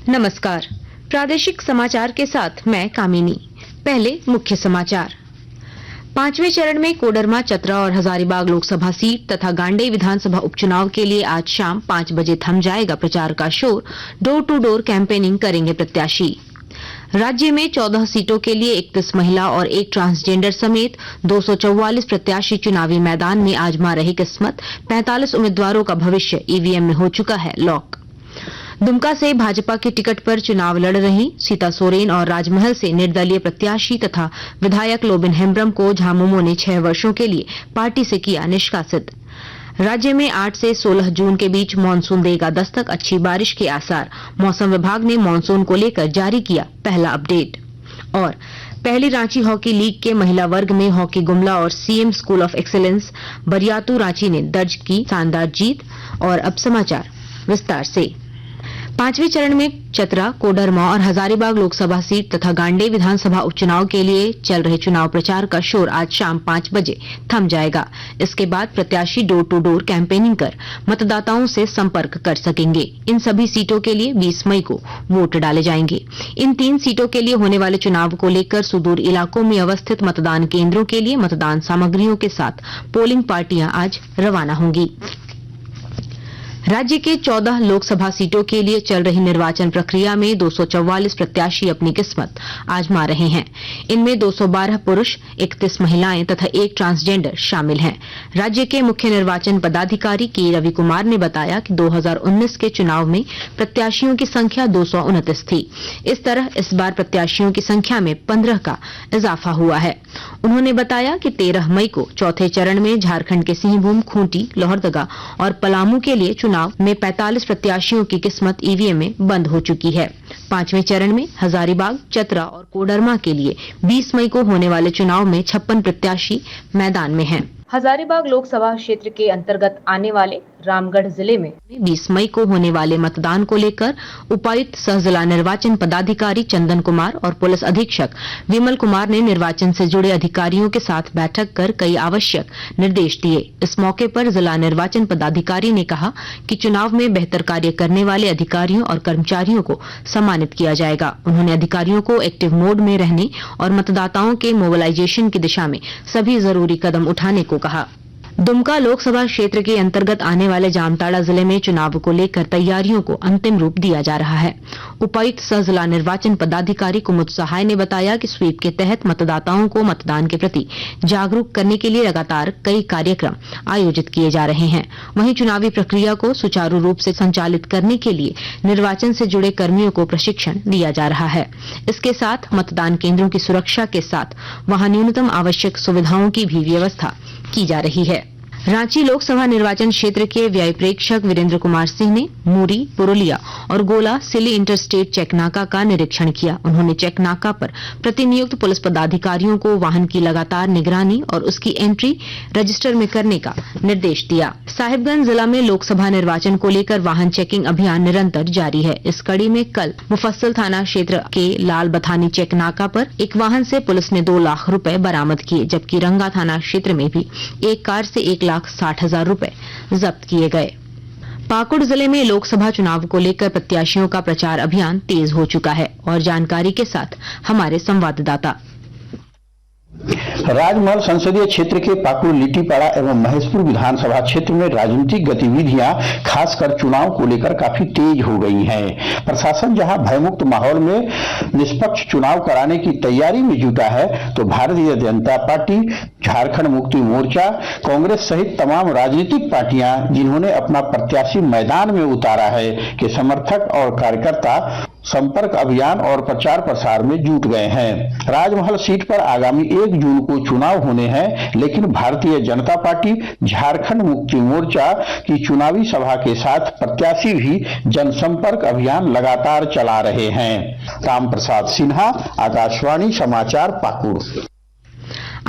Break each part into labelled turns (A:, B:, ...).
A: नमस्कार, प्रादेशिक समाचार के साथ मैं कामिनी। पहले मुख्य समाचार। पांचवें चरण में कोडरमा, चतरा और हजारीबाग लोकसभा सीट तथा गांडेय विधानसभा उपचुनाव के लिए आज शाम 5 बजे थम जाएगा प्रचार का शोर। डोर टू डोर कैंपेनिंग करेंगे प्रत्याशी। राज्य में 14 सीटों के लिए 31 महिला और 1 ट्रांसजेंडर समेत 244 प्रत्याशी चुनावी मैदान में आजमा रही किस्मत। 45 उम्मीदवारों का भविष्य ईवीएम में हो चुका है लॉक। दुमका से भाजपा की टिकट पर चुनाव लड़ रही सीता सोरेन और राजमहल से निर्दलीय प्रत्याशी तथा विधायक लोबिन हेम्ब्रम को झामुमो ने 6 वर्षों के लिए पार्टी से किया निष्कासित। राज्य में 8 से 16 जून के बीच मानसून देगा दस्तक, अच्छी बारिश के आसार। मौसम विभाग ने मानसून को लेकर जारी किया पहला अपडेट। और पहली रांची हॉकी लीग के महिला वर्ग में हॉकी गुमला और CM school of excellence Bariatu Ranchi ने दर्ज की शानदार जीत। और अब समाचार विस्तार से। पांचवें चरण में चतरा, कोडरमा और हजारीबाग लोकसभा सीट तथा गांडेय विधानसभा उपचुनाव के लिए चल रहे चुनाव प्रचार का शोर आज शाम 5 बजे थम जाएगा। इसके बाद प्रत्याशी डोर टू डोर कैंपेनिंग कर मतदाताओं से संपर्क कर सकेंगे। इन सभी सीटों के लिए 20 मई को वोट डाले जाएंगे। इन 3 सीटों के लिए होने वाले चुनाव को लेकर सुदूर इलाकों में अवस्थित मतदान केंद्रों के लिए मतदान सामग्रियों के साथ पोलिंग पार्टियां आज रवाना होंगी। राज्य के 14 लोकसभा सीटों के लिए चल रही निर्वाचन प्रक्रिया में 244 प्रत्याशी अपनी किस्मत आजमा रहे हैं। इनमें 212 पुरुष, 31 महिलाएं तथा 1 ट्रांसजेंडर शामिल हैं। राज्य के मुख्य निर्वाचन पदाधिकारी के रवि कुमार ने बताया कि 2019 के चुनाव में प्रत्याशियों की संख्या 229 थी। इस तरह इस बार प्रत्याशियों की संख्या में 15 का इजाफा हुआ है। उन्होंने बताया कि 13 मई को चौथे चरण में झारखंड के सिंहभूम, खूंटी, लोहरदगा और पलामू के लिए चुनाव में 45 प्रत्याशियों की किस्मत ईवीएम में बंद हो चुकी है। पांचवें चरण में हजारीबाग, चतरा और कोडरमा के लिए 20 मई को होने वाले चुनाव में 56 प्रत्याशी मैदान में हैं। हजारीबाग लोकसभा क्षेत्र के अंतर्गत आने वाले रामगढ़ जिले में 20 मई को होने वाले मतदान को लेकर उपायुक्त सह जिला निर्वाचन पदाधिकारी चंदन कुमार और पुलिस अधीक्षक विमल कुमार ने निर्वाचन से जुड़े अधिकारियों के साथ बैठक कर कई आवश्यक निर्देश दिए। इस मौके पर जिला निर्वाचन पदाधिकारी ने कहा कि चुनाव में बेहतर कार्य करने वाले अधिकारियों और कर्मचारियों को सम्मानित किया जाएगा। उन्होंने अधिकारियों को एक्टिव मोड में रहने और मतदाताओं के मोबिलाइजेशन की दिशा में सभी जरूरी कदम उठाने को कहा। दुमका लोकसभा क्षेत्र के अंतर्गत आने वाले जामताड़ा जिले में चुनाव को लेकर तैयारियों को अंतिम रूप दिया जा रहा है। उपायुक्त सह जिला निर्वाचन पदाधिकारी कुमुद सहाय ने बताया कि स्वीप के तहत मतदाताओं को मतदान के प्रति जागरूक करने के लिए लगातार कई कार्यक्रम आयोजित किए जा रहे हैं। वहीं चुनावी प्रक्रिया को सुचारू रूप से संचालित करने के लिए निर्वाचन से जुड़े कर्मियों को प्रशिक्षण दिया जा रहा है। इसके साथ मतदान केंद्रों की सुरक्षा के साथ वहां न्यूनतम आवश्यक सुविधाओं की भी व्यवस्था की जा रही है। रांची लोकसभा निर्वाचन क्षेत्र के व्यय प्रेक्षक वीरेंद्र कुमार सिंह ने मूरी, पुरुलिया और गोला सिली इंटरस्टेट चेक नाका का निरीक्षण किया। उन्होंने चेक नाका पर प्रतिनियुक्त पुलिस पदाधिकारियों को वाहन की लगातार निगरानी और उसकी एंट्री रजिस्टर में करने का निर्देश दिया। साहिबगंज जिला में लोकसभा निर्वाचन को लेकर वाहन चेकिंग अभियान निरंतर जारी है। इस कड़ी में कल मुफस्सिल थाना क्षेत्र के लाल बथानी चेक नाका पर एक वाहन से पुलिस ने 2 लाख रुपए बरामद किए, जबकि रंगा थाना क्षेत्र में भी एक कार से 1,60,000 रुपए जब्त किए गए। पाकुड़ जिले में लोकसभा चुनाव को लेकर प्रत्याशियों का प्रचार अभियान तेज हो चुका है। और जानकारी के साथ हमारे संवाददाता।
B: राजमहल संसदीय क्षेत्र के पाकुड़, लिट्टीपाड़ा एवं महेशपुर विधानसभा क्षेत्र में राजनीतिक गतिविधियां खासकर चुनाव को लेकर काफी तेज हो गई हैं। प्रशासन जहां भयमुक्त माहौल में निष्पक्ष चुनाव कराने की तैयारी में जुटा है, तो भारतीय जनता पार्टी, झारखंड मुक्ति मोर्चा, कांग्रेस सहित तमाम राजनीतिक पार्टियां जिन्होंने अपना प्रत्याशी मैदान में उतारा है, के समर्थक और कार्यकर्ता संपर्क अभियान और प्रचार प्रसार में जुट गए हैं। राजमहल सीट पर आगामी 1 जून को चुनाव होने हैं, लेकिन भारतीय जनता पार्टी, झारखंड मुक्ति मोर्चा की चुनावी सभा के साथ प्रत्याशी भी जनसंपर्क अभियान लगातार चला रहे हैं। राम प्रसाद सिन्हा, आकाशवाणी समाचार, पाकुड़।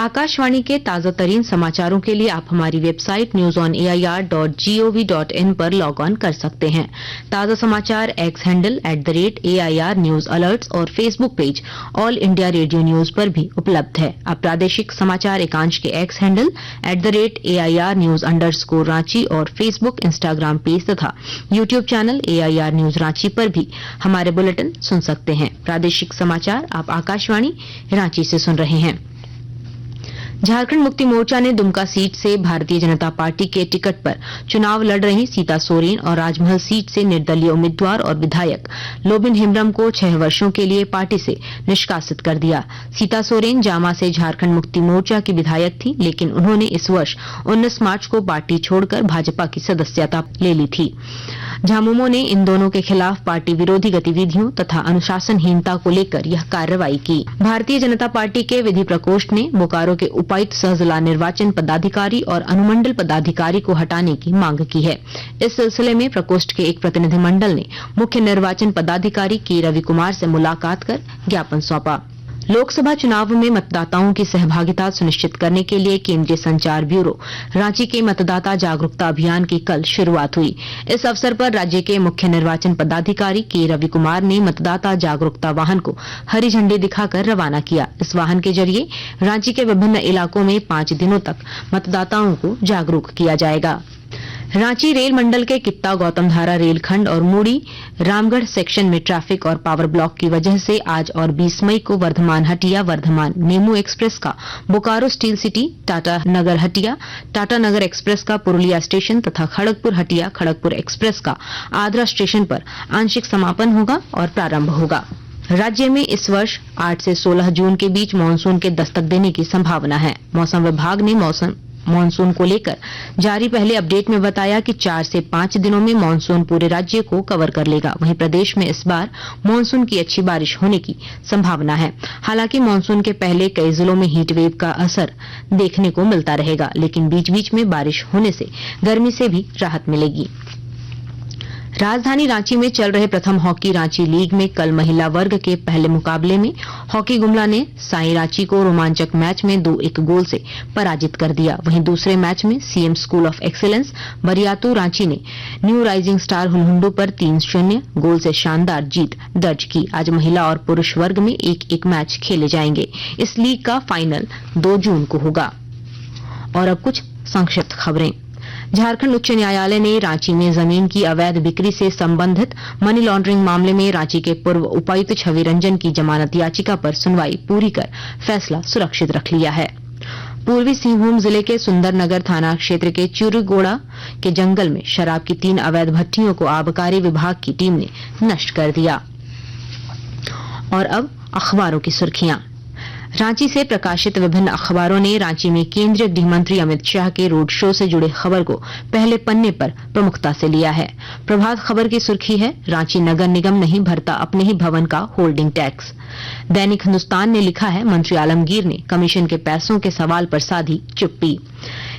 A: आकाशवाणी के ताजा तरीन समाचारों के लिए आप हमारी वेबसाइट newsonair.gov.in पर लॉग ऑन कर सकते हैं। ताजा समाचार X handle @AIR news alerts और Facebook page All India Radio news पर भी उपलब्ध है। अब प्रादेशिक समाचार एकांश के X handle @AIR news _ Ranchi और फेसबुक, इंस्टाग्राम पेज तथा YouTube channel AIR news Ranchi पर भी हमारे बुलेटिन सुन सकते हैं। प्रादेशिक समाचार आप आकाशवाणी रांची से सुन रहे हैं। झारखंड मुक्ति मोर्चा ने दुमका सीट से भारतीय जनता पार्टी के टिकट पर चुनाव लड़ रही सीता सोरेन और राजमहल सीट से निर्दलीय उम्मीदवार और विधायक लोबिन हेम्ब्रम को 6 वर्षों के लिए पार्टी से निष्कासित कर दिया। सीता सोरेन जामा से झारखंड मुक्ति मोर्चा की विधायक थी, लेकिन उन्होंने इस वर्ष 19 मार्च को पार्टी छोड़कर भाजपा की सदस्यता ले ली थी। झामुमो ने इन दोनों के खिलाफ पार्टी विरोधी गतिविधियों तथा अनुशासनहीनता को लेकर यह कार्रवाई की। भारतीय जनता पार्टी के विधि प्रकोष्ठ ने बोकारो के उपायुक्त सह जिला निर्वाचन पदाधिकारी और अनुमंडल पदाधिकारी को हटाने की मांग की है। इस सिलसिले में प्रकोष्ठ के एक प्रतिनिधिमंडल ने मुख्य निर्वाचन पदाधिकारी के रवि कुमार से मुलाकात कर ज्ञापन सौंपा। लोकसभा चुनाव में मतदाताओं की सहभागिता सुनिश्चित करने के लिए केंद्रीय संचार ब्यूरो रांची के मतदाता जागरूकता अभियान की कल शुरुआत हुई। इस अवसर पर राज्य के मुख्य निर्वाचन पदाधिकारी के रवि कुमार ने मतदाता जागरूकता वाहन को हरी झंडी दिखाकर रवाना किया। इस वाहन के जरिए रांची के विभिन्न इलाकों में 5 दिनों तक मतदाताओं को जागरूक किया जाएगा। रांची रेल मंडल के कित्ता गौतमधारा रेलखंड और मूड़ी रामगढ़ सेक्शन में ट्रैफिक और पावर ब्लॉक की वजह से आज और 20 मई को वर्धमान हटिया वर्धमान मेमू एक्सप्रेस का बोकारो स्टील सिटी, टाटा नगर हटिया टाटा नगर एक्सप्रेस का पुरुलिया स्टेशन तथा खड़गपुर हटिया खड़गपुर एक्सप्रेस का आद्रा स्टेशन पर आंशिक समापन होगा और प्रारंभ होगा। राज्य में इस वर्ष 8 से 16 जून के बीच मानसून के दस्तक देने की संभावना है। मौसम विभाग ने मानसून को लेकर जारी पहले अपडेट में बताया कि 4 से 5 दिनों में मानसून पूरे राज्य को कवर कर लेगा। वहीं प्रदेश में इस बार मानसून की अच्छी बारिश होने की संभावना है। हालांकि मानसून के पहले कई जिलों में हीट वेव का असर देखने को मिलता रहेगा, लेकिन बीच बीच में बारिश होने से गर्मी से भी राहत मिलेगी। राजधानी रांची में चल रहे प्रथम हॉकी रांची लीग में कल महिला वर्ग के पहले मुकाबले में हॉकी गुमला ने साई रांची को रोमांचक मैच में 2-1 गोल से पराजित कर दिया। वहीं दूसरे मैच में CM school of excellence Bariatu Ranchi ने न्यू राइजिंग स्टार हुलहुंडू पर 3-0 गोल से शानदार जीत दर्ज की। आज महिला और पुरुष वर्ग में 1-1 मैच खेले जाएंगे। इस लीग का फाइनल 2 जून को होगा। और अब कुछ संक्षिप्त खबरें। झारखंड उच्च न्यायालय ने रांची में जमीन की अवैध बिक्री से संबंधित मनी लॉन्ड्रिंग मामले में रांची के पूर्व उपायुक्त छवि रंजन की जमानत याचिका पर सुनवाई पूरी कर फैसला सुरक्षित रख लिया है। पूर्वी सिंहभूम जिले के सुंदरनगर थाना क्षेत्र के चुरुगोड़ा के जंगल में शराब की 3 अवैध भट्टियों को आबकारी विभाग की टीम ने नष्ट कर दिया। और अब अखबारों की सुर्खियां। रांची से प्रकाशित विभिन्न अखबारों ने रांची में केंद्रीय गृह मंत्री अमित शाह के रोड शो से जुड़े खबर को पहले पन्ने पर प्रमुखता से लिया है। प्रभात खबर की सुर्खी है, रांची नगर निगम नहीं भरता अपने ही भवन का होल्डिंग टैक्स। दैनिक हिंदुस्तान ने लिखा है, मंत्री आलमगीर ने कमीशन के पैसों के सवाल पर साधी चुप्पी।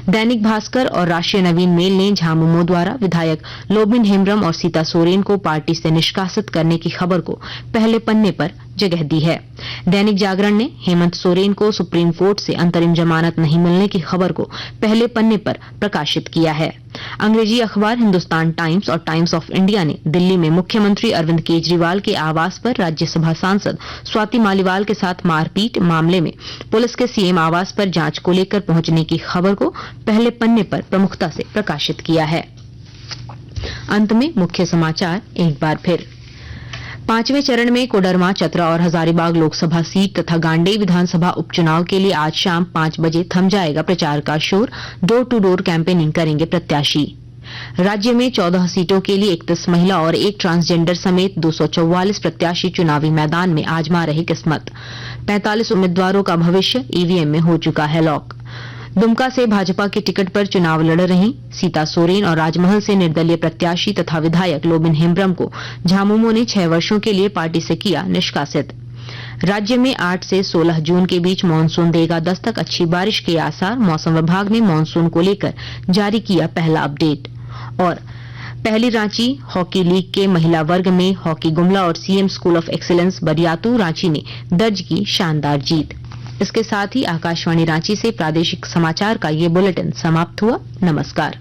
A: दैनिक भास्कर और राष्ट्रीय नवीन मेल ने झामुमो द्वारा विधायक लोबिन हेम्ब्रम और सीता सोरेन को पार्टी से निष्कासित करने की खबर को पहले पन्ने पर जगह दी है। दैनिक जागरण ने हेमंत सोरेन को सुप्रीम कोर्ट से अंतरिम जमानत नहीं मिलने की खबर को पहले पन्ने पर प्रकाशित किया है। अंग्रेजी अखबार हिंदुस्तान टाइम्स और टाइम्स ऑफ इंडिया ने दिल्ली में मुख्यमंत्री अरविंद केजरीवाल के आवास पर राज्यसभा सांसद स्वाति मालीवाल के साथ मारपीट मामले में पुलिस के सीएम आवास पर जांच को लेकर पहुंचने की खबर को पहले पन्ने पर प्रमुखता से प्रकाशित किया है। अंत में मुख्य समाचार एक बार फिर। 5वें चरण में कोडरमा, चतरा और हजारीबाग लोकसभा सीट तथा गांडेय विधानसभा उपचुनाव के लिए आज शाम 5 बजे थम जाएगा प्रचार का शोर। डोर टू डोर कैंपेनिंग करेंगे प्रत्याशी। राज्य में 14 सीटों के लिए 31 महिला और 1 ट्रांसजेंडर समेत 244 प्रत्याशी चुनावी मैदान में आजमा रहे किस्मत। 45 उम्मीदवारों का भविष्य ईवीएम में हो चुका है लॉक। दुमका से भाजपा के टिकट पर चुनाव लड़ रही सीता सोरेन और राजमहल से निर्दलीय प्रत्याशी तथा विधायक लोबिन हेम्ब्रम को झामुमो ने 6 वर्षों के लिए पार्टी से किया निष्कासित। राज्य में 8 से 16 जून के बीच मानसून देगा दस्तक, अच्छी बारिश के आसार। मौसम विभाग ने मानसून को लेकर जारी किया पहला अपडेट। और पहली रांची हॉकी लीग के महिला वर्ग में हॉकी गुमला और CM school of excellence Bariatu Ranchi ने दर्ज की शानदार जीत। इसके साथ ही आकाशवाणी रांची से प्रादेशिक समाचार का ये बुलेटिन समाप्त हुआ। नमस्कार।